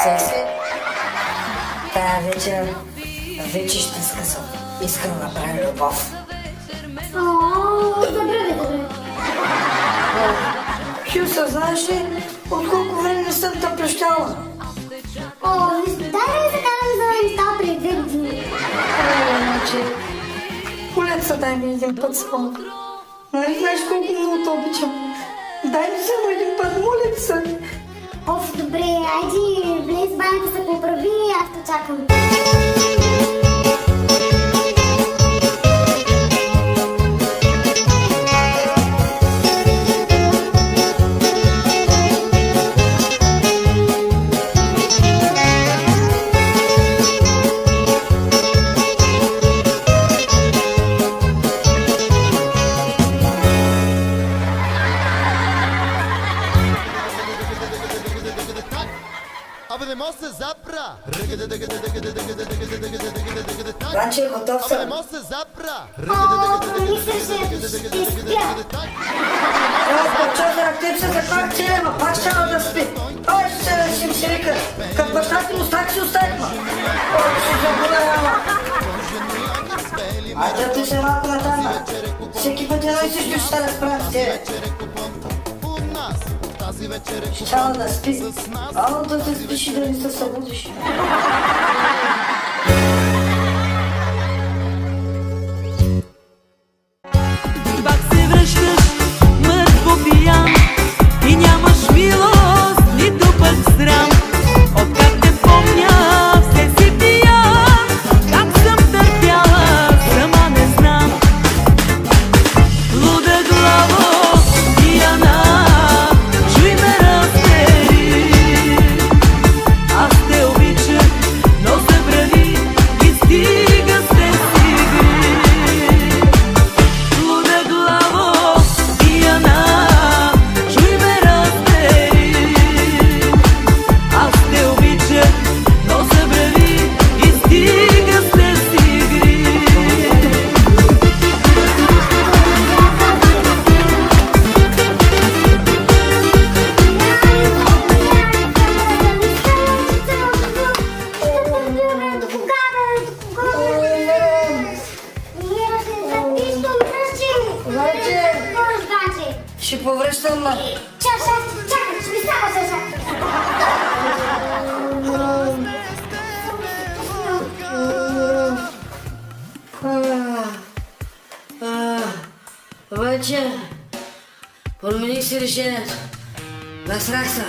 Секси. Тая вечер вече ще скъсам. Искам да направя любов. Добре. Хюса, знаеш ли, от колко време не съм те прощала? Дай да се карам за неща преди 2 години. Колеца, дай ми един път само. Нали знаеш колко много те обичам? Дай ми само един път, моля се. Добре, айди, влез в банята се поправи и аз те чакам. Абе не може се запра! Ранче, готов Абе не съм. може се запра! Мисля, че ще спя. Чозър, актив се запак целия, ма пак ще да спи. Ой, ще ми се вика, как баща ти мустак си оставихма. Ой, ще заболя, айде ти се малко натам. Всеки път едно и също ще се разправя с тебе. Щяла да спи. Ало да се спиш и да не се събудиш. Пак се връщаш мъртво пиян и нямаш милост, нито пък срам. Откак те помня, все си пиян. Как съм търпяла, сама не знам. Луда главо, пияна, чуй ме, разбери. Аз те обичам, но забрави и стига се стигри. Луда главо, пияна, чуй ме, разбери. Аз те обичам, но забрави и стига се стигри. Ще повръщам на... Чакай, ще ми става се чакай. Вече промених си решението. Насрах се.